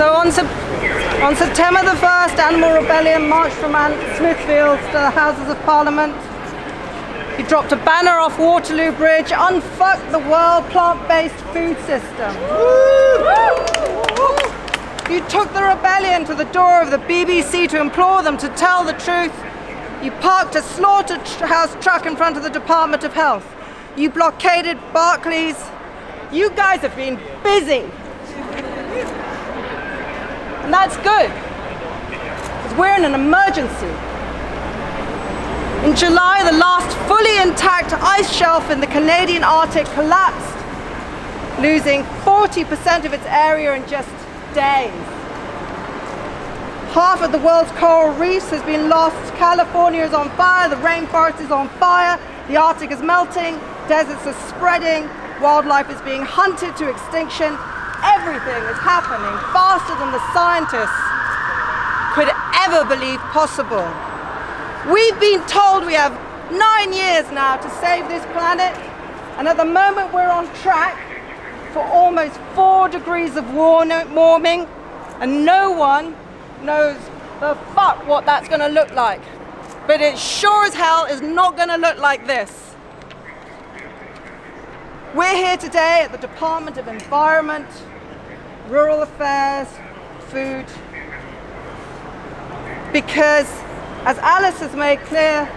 So on September the 1st, Animal Rebellion marched from Smithfield to the Houses of Parliament. He dropped a banner off Waterloo Bridge, unfuck the world plant-based food system. You took the rebellion to the door of the BBC to implore them to tell the truth. You parked a slaughterhouse truck in front of the Department of Health. You blockaded Barclays. You guys have been busy. And that's good, because we're in an emergency. In July, the last fully intact ice shelf in the Canadian Arctic collapsed, losing 40% of its area in just days. Half of the world's coral reefs has been lost. California is on fire, the rainforest is on fire, the Arctic is melting, deserts are spreading, wildlife is being hunted to extinction. Everything is happening faster than the scientists could ever believe possible. We've been told we have 9 years now to save this planet, and at the moment we're on track for almost 4 degrees of warming, and no one knows the fuck what that's going to look like. But it sure as hell is not going to look like this. We're here today at the Department of Environment, Rural Affairs, Food, because, as Alice has made clear,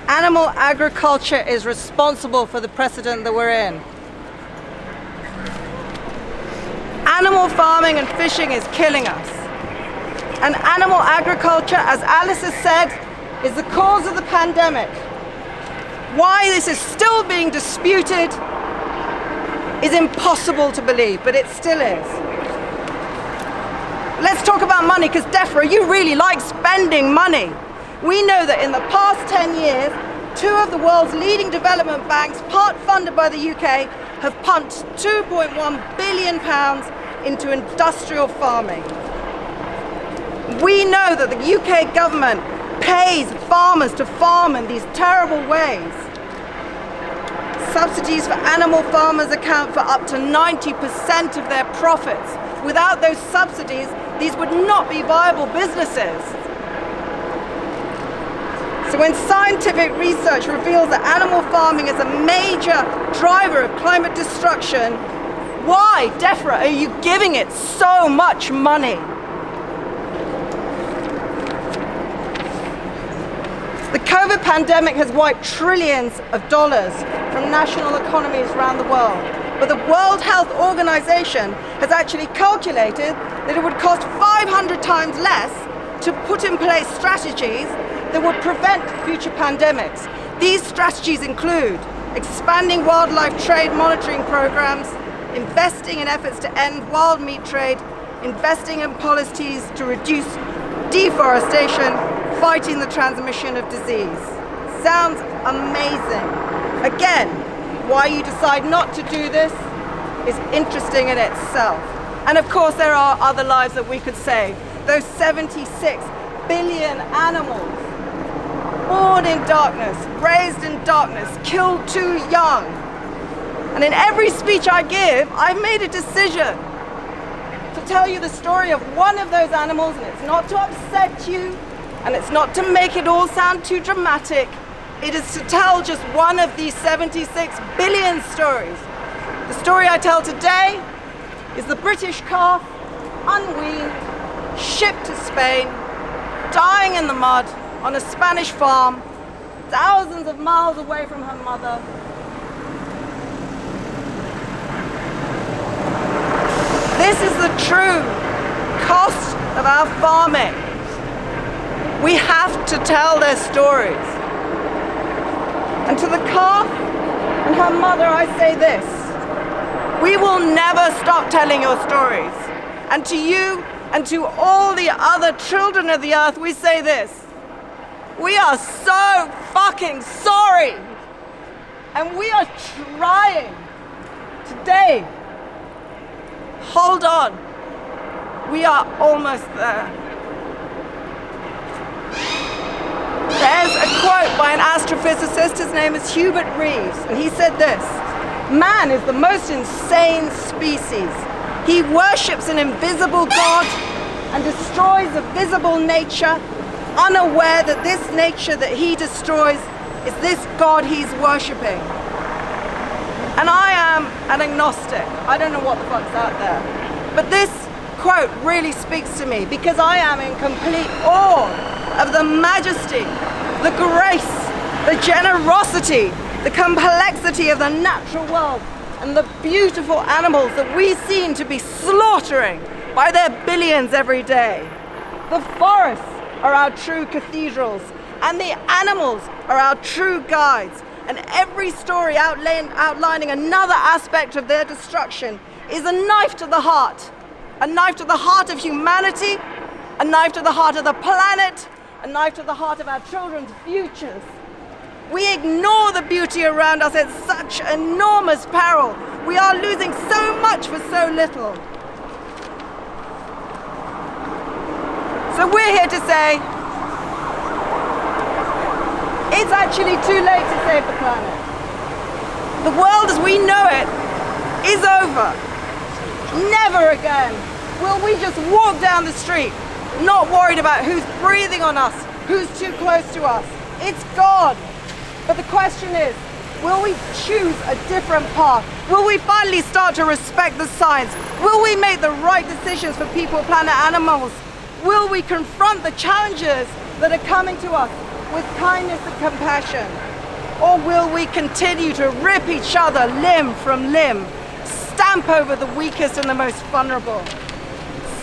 animal agriculture is responsible for the precedent that we're in. Animal farming and fishing is killing us. And animal agriculture, as Alice has said, is the cause of the pandemic. Why this is still being disputed is impossible to believe, but it still is. Let's talk about money, because DEFRA, you really like spending money. We know that in the past 10 years, 2 of the world's leading development banks, part funded by the UK, have pumped £2.1 billion into industrial farming. We know that the UK government pays farmers to farm in these terrible ways. Subsidies for animal farmers account for up to 90% of their profits. Without those subsidies, these would not be viable businesses. So when scientific research reveals that animal farming is a major driver of climate destruction, why, DEFRA, are you giving it so much money? The COVID pandemic has wiped trillions of dollars from national economies around the world. But the World Health Organization has actually calculated that it would cost 500 times less to put in place strategies that would prevent future pandemics. These strategies include expanding wildlife trade monitoring programs, investing in efforts to end wild meat trade, investing in policies to reduce deforestation, fighting the transmission of disease. Sounds amazing. Again, why you decide not to do this is interesting in itself. And of course there are other lives that we could save. Those 76 billion animals born in darkness, raised in darkness, killed too young. And in every speech I give, I've made a decision to tell you the story of one of those animals, and it's not to upset you, and it's not to make it all sound too dramatic. It is to tell just one of these 76 billion stories. The story I tell today is the British calf, unweaned, shipped to Spain, dying in the mud on a Spanish farm, thousands of miles away from her mother. This is the true cost of our farming. We have to tell their stories. And to the calf and her mother, I say this: we will never stop telling your stories. And to you and to all the other children of the earth, we say this: we are so fucking sorry. And we are trying today. Hold on. We are almost there. There's a quote by an astrophysicist, his name is Hubert Reeves, and he said this: man is the most insane species. He worships an invisible God and destroys a visible nature, unaware that this nature that he destroys is this God he's worshipping. And I am an agnostic. I don't know what the fuck's out there. But this quote really speaks to me because I am in complete awe of the majesty, the grace, the generosity, the complexity of the natural world and the beautiful animals that we seem to be slaughtering by their billions every day. The forests are our true cathedrals and the animals are our true guides, and every story outlining another aspect of their destruction is a knife to the heart. A knife to the heart of humanity, a knife to the heart of the planet, a knife to the heart of our children's futures. We ignore the beauty around us at such enormous peril. We are losing so much for so little. So we're here to say, it's actually too late to save the planet. The world as we know it is over. Never again will we just walk down the street, not worried about who's breathing on us, who's too close to us. It's God. But the question is, will we choose a different path? Will we finally start to respect the science? Will we make the right decisions for people, planet, animals? Will we confront the challenges that are coming to us with kindness and compassion? Or will we continue to rip each other limb from limb, stamp over the weakest and the most vulnerable,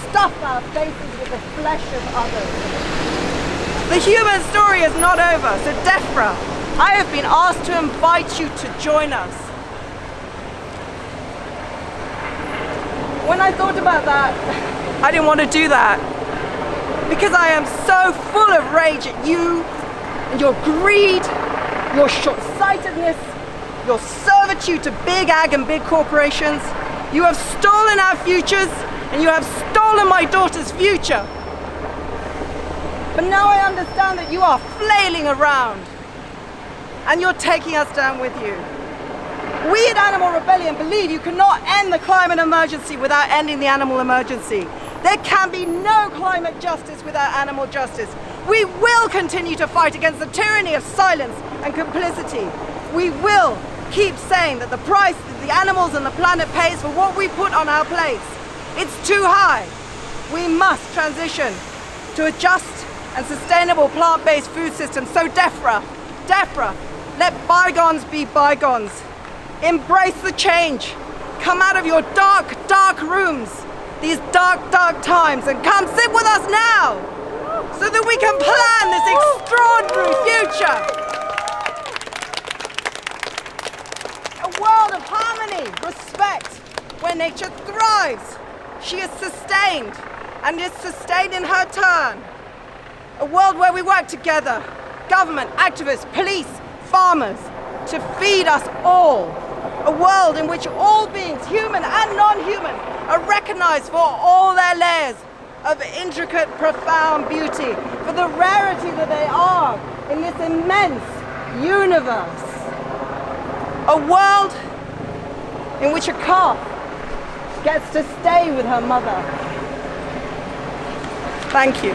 stuff our faces with the flesh of others? The human story is not over, so DEFRA, I have been asked to invite you to join us. When I thought about that, I didn't want to do that because I am so full of rage at you and your greed, your short-sightedness, your servitude to big ag and big corporations. You have stolen our futures and you have stolen my daughter's future. But now I understand that you are flailing around and you're taking us down with you. We at Animal Rebellion believe you cannot end the climate emergency without ending the animal emergency. There can be no climate justice without animal justice. We will continue to fight against the tyranny of silence and complicity. We will keep saying that the price that the animals and the planet pays for what we put on our plates, it's too high. We must transition to a just and sustainable plant-based food system. So DEFRA, let bygones be bygones. Embrace the change. Come out of your dark, dark rooms, these dark, dark times, and come sit with us now so that we can plan this extraordinary future. A world of harmony, respect, where nature thrives. She is sustained and is sustained in her turn. A world where we work together, government, activists, police, farmers, to feed us all. A world in which all beings, human and non-human, are recognized for all their layers of intricate, profound beauty, for the rarity that they are in this immense universe. A world in which a calf gets to stay with her mother. Thank you.